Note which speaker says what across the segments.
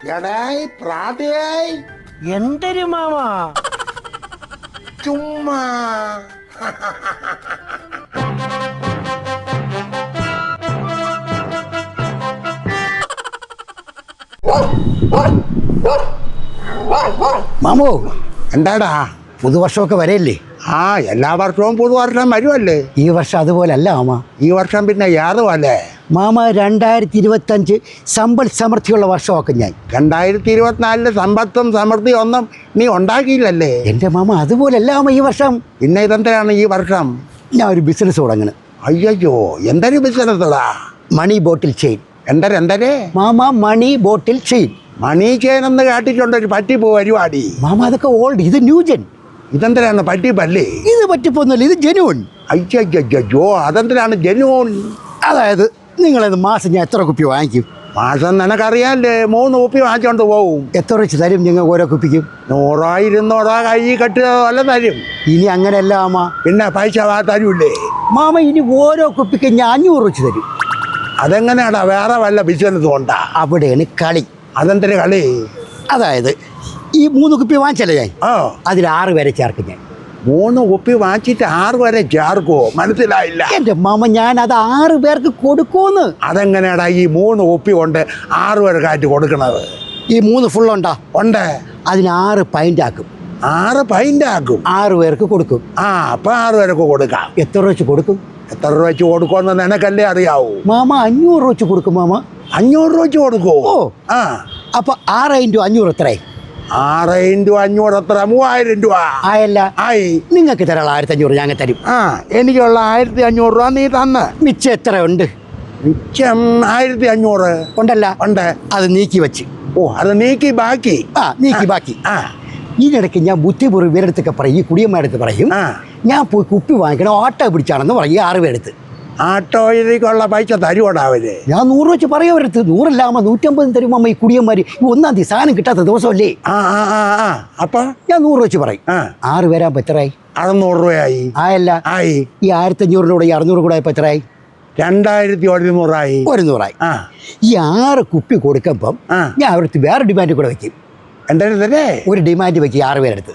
Speaker 1: എടായ് പ്രാതയായി
Speaker 2: എന്തൊരു മാമാ
Speaker 1: ചുമ്മാ
Speaker 2: മാമോ
Speaker 1: എന്താടാ
Speaker 2: പുതുവർഷമൊക്കെ വരെയല്ലേ?
Speaker 1: ആ എല്ലാ വർഷവും പുതുവർഷം വരുമല്ലേ?
Speaker 2: ഈ വർഷം അതുപോലെ അല്ല മാമ.
Speaker 1: ഈ വർഷം പിന്നെ യാതുമല്ലേ
Speaker 2: മാമ 2025 സമ്പൽ സമൃദ്ധിയുള്ള വർഷമൊക്കെ ഞാൻ.
Speaker 1: 2024 സമ്പത്തും സമൃദ്ധി ഒന്നും നീ ഉണ്ടാക്കിയില്ലല്ലേ?
Speaker 2: എൻ്റെ മാമ അതുപോലല്ല മാമ ഈ വർഷം.
Speaker 1: പിന്നെ ഇതെന്താണ് ഈ വർഷം?
Speaker 2: ഞാൻ ഒരു ബിസിനസ് തുടങ്ങണം.
Speaker 1: അയ്യോ എന്തൊരു ബിസിനസ്സാ?
Speaker 2: മണി ബോട്ടിൽ ചെയിൻ.
Speaker 1: എന്തരേ
Speaker 2: മാമ മണി ബോട്ടിൽ ചെയിൻ.
Speaker 1: മണി ചെയിൻ എന്ന് കേട്ടിട്ടുണ്ടൊരു പറ്റിപ്പോ പരിപാടി.
Speaker 2: മാമ അതൊക്കെ ഓൾഡ്, ഇത് ന്യൂ ജെൻ.
Speaker 1: ഇതെന്തരാണ് പറ്റിപ്പല്ലേ?
Speaker 2: ഇത് പറ്റിപ്പോന്നല്ല, ഇത് ജെനുവൻ.
Speaker 1: അയ്യോ അതെന്തിനാണ് ജനുവൻ?
Speaker 2: അതായത് നിങ്ങളത് മാസം ഞാൻ എത്ര കുപ്പി വാങ്ങിക്കും?
Speaker 1: മാസം നിനക്കറിയാല്ലേ 3 കുപ്പി വാങ്ങിച്ചോണ്ട് പോവും.
Speaker 2: എത്ര വെച്ച് തരും നിങ്ങൾ ഓരോ കുപ്പിക്കും?
Speaker 1: 100 200 കൈ കെട്ടുക വല്ല തരും.
Speaker 2: ഇനി അങ്ങനെയല്ല മാമ.
Speaker 1: പിന്നെ പൈസ തരൂല്ലേ?
Speaker 2: മാമ ഇനി ഓരോ കുപ്പിക്ക് ഞാൻ 500 വെച്ച് തരും.
Speaker 1: അതെങ്ങനെയാടാ? വേറെ വല്ല ബിസിനസ് കൊണ്ടാ?
Speaker 2: അവിടെയാണ് കളി.
Speaker 1: അതെന്തൊരു കളി?
Speaker 2: അതായത് ഈ 3 കുപ്പി വാങ്ങിച്ചല്ലേ ഞാൻ, അതിൽ 6 പേരെ ചേർക്കും ഞാൻ.
Speaker 1: 3 കുപ്പി വാങ്ങിച്ചിട്ട് 6 വരെ ചേർക്കുവോ? മനസ്സിലായില്ല.
Speaker 2: എൻ്റെ മാമ ഞാൻ അത് 6 പേർക്ക് കൊടുക്കുമെന്ന്.
Speaker 1: അതെങ്ങനെയാടാ ഈ 3 കുപ്പി കൊണ്ട് 6 പേർക്ക് ആയിട്ട് കൊടുക്കണത്?
Speaker 2: ഈ 3 ഫുള്ളുണ്ടാ
Speaker 1: ഉണ്ട്.
Speaker 2: അതിന് 6 പൈൻ്റ് ആക്കും.
Speaker 1: 6 പൈൻ്റ് ആക്കും.
Speaker 2: 6 പേർക്ക് കൊടുക്കും.
Speaker 1: അപ്പം 6 പേർക്ക് കൊടുക്കാം.
Speaker 2: എത്ര രൂപ വെച്ച് കൊടുക്കും?
Speaker 1: എത്ര രൂപ വെച്ച് കൊടുക്കുമെന്ന് നിനക്കല്ലേ അറിയാവൂ?
Speaker 2: മാമ 500 രൂപ വെച്ച് കൊടുക്കും മാമ.
Speaker 1: 500 രൂപ വെച്ച് കൊടുക്കുമോ?
Speaker 2: ഓ അപ്പൊ 6 × 500 എത്രയായി?
Speaker 1: 6 × 500 എത്ര? 3000 രൂപ
Speaker 2: ആയല്ല.
Speaker 1: ആയി.
Speaker 2: നിങ്ങൾക്ക് തരാനുള്ള 1500 ഞങ്ങൾ തരും.
Speaker 1: എനിക്കുള്ള 1500 രൂപ നീ തന്ന്.
Speaker 2: മിച്ചം എത്ര ഉണ്ട്?
Speaker 1: മിച്ചം 1500
Speaker 2: ഉണ്ടല്ല.
Speaker 1: ഉണ്ട്.
Speaker 2: അത് നീക്കി വെച്ച്.
Speaker 1: അത് നീക്കി ബാക്കി.
Speaker 2: നീക്കി ബാക്കി. ഇതിനിടയ്ക്ക് ഞാൻ ബുദ്ധിപൂർവ്വം ഇവരടുത്തൊക്കെ പറയും, ഈ കുടിയന്മാരടുത്ത് പറയും, ഞാൻ പോയി കുപ്പി വാങ്ങിക്കണം, ഓട്ടോ പിടിച്ചാണെന്ന് പറയും. 6 പേരെടുത്ത്
Speaker 1: ആട്ടോയിലേക്കുള്ള പൈസ തരുവോടാ അവര്?
Speaker 2: ഞാൻ 100 വെച്ച് പറയും അവരടുത്ത്. 100 അല്ല 150 തരും അമ്മ. ഈ കുടിയന്മാര് 1-ാം തീയതി സാധനം കിട്ടാത്ത ദിവസമല്ലേ?
Speaker 1: അപ്പൊ
Speaker 2: ഞാൻ 100 വെച്ച് പറയും. 6 പേരാകുമ്പോ എത്രയായി?
Speaker 1: 600 രൂപയായി.
Speaker 2: ആയല്ല.
Speaker 1: ആയി.
Speaker 2: ഈ 1500 ഈ 600 കൂടെ ആയപ്പോ എത്രയായി?
Speaker 1: 2100 ആയി.
Speaker 2: 100 ആയി. ഈ 6 കുപ്പി കൊടുക്കുമ്പം ഞാൻ അവരടുത്ത് വേറെ ഡിമാൻഡ് കൂടെ വെക്കും.
Speaker 1: എന്താ
Speaker 2: ഒരു ഡിമാൻഡ് വെക്കും 6 പേരെടുത്ത്,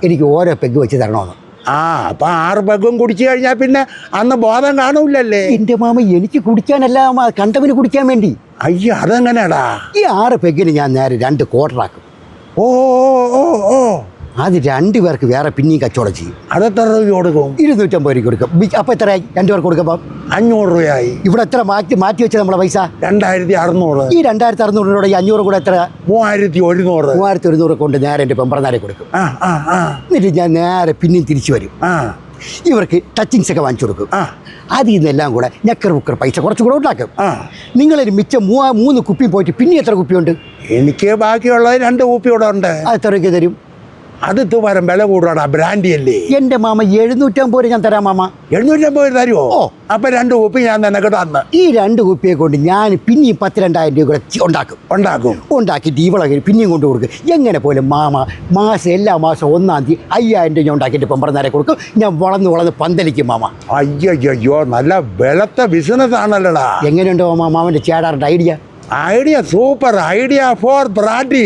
Speaker 2: എനിക്ക് ഓരോ പെഗ് വെച്ച് തരണമെന്ന്.
Speaker 1: അപ്പൊ 6 പെഗും കുടിച്ചു കഴിഞ്ഞാൽ പിന്നെ അന്ന് ബോധം കാണൂലല്ലേ?
Speaker 2: എന്റെ മാമ എനിക്ക് കുടിക്കാനല്ല മാമ, കണ്ടവന് കുടിക്കാൻ വേണ്ടി.
Speaker 1: അയ്യോ അതെങ്ങനെയാടാ?
Speaker 2: ഈ 6 പെഗിന് ഞാൻ നേരെ 2 ക്വാർട്ടറാക്കും. അത് 2 പേർക്ക് വേറെ പിന്നെയും കച്ചവടം ചെയ്യും.
Speaker 1: അതെത്ര രൂപ കൊടുക്കും?
Speaker 2: 250 രൂപ കൊടുക്കും. അപ്പൊ എത്രയായി? 2 പേർക്ക് കൊടുക്കുമ്പോ
Speaker 1: 500 രൂപയായി.
Speaker 2: ഇവിടെ എത്ര മാറ്റി വെച്ചത് നമ്മളെ പൈസ?
Speaker 1: 2600.
Speaker 2: ഈ 2600 രൂപ ഈ 500 കൂടെ എത്ര?
Speaker 1: 3100.
Speaker 2: 3100 കൊണ്ട് നേരെ എൻ്റെ പെമ്പറനാരെ കൊടുക്കും. എന്നിട്ട് ഞാൻ നേരെ പിന്നെയും തിരിച്ചു വരും. ഇവർക്ക് ടച്ചിങ്സ് ഒക്കെ വാങ്ങിച്ചു കൊടുക്കും. അതിൽ നിന്നെല്ലാം കൂടെ ഞക്കർ ബുക്കർ പൈസ കുറച്ചുകൂടെ ഉണ്ടാക്കും. നിങ്ങളൊരു മിച്ചം 3 കുപ്പി പോയിട്ട് പിന്നെ എത്ര കുപ്പിയുണ്ട്?
Speaker 1: എനിക്ക് ബാക്കിയുള്ളത് 2 കുപ്പി കൂടെ ഉണ്ട്.
Speaker 2: അത് എത്രയ്ക്ക് തരും?
Speaker 1: അത് തുവരം വില കൂടാടാ, ബ്രാൻഡി അല്ലേ?
Speaker 2: എൻ്റെ മാമ 750 ഞാൻ തരാം മാമ.
Speaker 1: 750 തരുമോ? അപ്പൊ 2 കുപ്പി ഞാൻ നിനക്ക് തന്ന്.
Speaker 2: ഈ 2 കുപ്പിയെ കൊണ്ട് ഞാൻ പിന്നെയും 10-2000 രൂപ കൂടെ ഉണ്ടാക്കിയിട്ട് ഇവളെ പിന്നെയും കൊണ്ട് കൊടുക്കും. എങ്ങനെ പോലും മാമ എല്ലാ മാസം 1-ാം തീയതി 5000 രൂപ ഞാൻ ഉണ്ടാക്കിയിട്ട് പെമ്പറന്നാരെ കൊടുക്കും. ഞാൻ വളർന്ന് പന്തലിക്കും മാമ.
Speaker 1: അയ്യോ നല്ല വെളുത്ത ബിസിനസ് ആണല്ലോടാ.
Speaker 2: എങ്ങനെയുണ്ടോ മാമാവൻ്റെ ചേടാറുടെ idea?
Speaker 1: Super idea for brandy.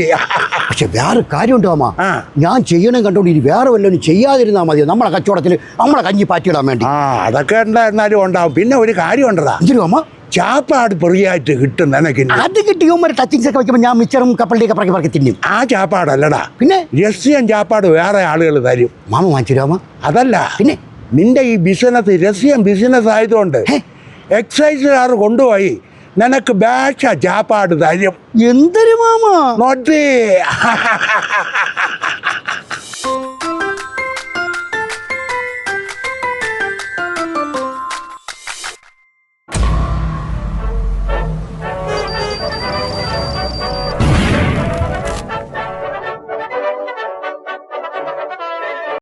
Speaker 2: പക്ഷെ വേറെ കാര്യമുണ്ടോ മാമ? ഞാൻ ചെയ്യണം കണ്ടോണ്ട് ഇനി വേറെ വല്ലതും ചെയ്യാതിരുന്നാൽ മതി, നമ്മളെ കച്ചവടത്തിൽ നമ്മളെ കഞ്ഞി പാറ്റിയിടാൻ വേണ്ടി.
Speaker 1: അതൊക്കെ ഉണ്ടായിരുന്നാലും ഉണ്ടാവും. പിന്നെ ഒരു കാര്യം ഉണ്ടടാ.
Speaker 2: എന്തിനു മാമ?
Speaker 1: ചാപ്പാട് ഫ്രീ ആയിട്ട് കിട്ടും നിനക്ക്.
Speaker 2: അത് കിട്ടിയോ ടച്ചിങ്സ് ഒക്കെ വെക്കുമ്പോൾ ഞാൻ മിച്ചറും കപ്പലിലേക്ക് പറക്കി തിന്നും.
Speaker 1: ആ ചാപ്പാടല്ലടാ, പിന്നെ രഹസ്യം ചാപ്പാട് വേറെ ആളുകൾ തരും.
Speaker 2: മാമ വാങ്ങിച്ചു മാമ?
Speaker 1: അതല്ല, പിന്നെ നിന്റെ ഈ ബിസിനസ് രഹസ്യം ബിസിനസ് ആയതുകൊണ്ട് എക്സൈസുകാർ കൊണ്ടുപോയി നിനക്ക് ബാഷ ചാപ്പാട് തരും.
Speaker 2: എന്തൊരു മാമ?
Speaker 1: നോട്ടേ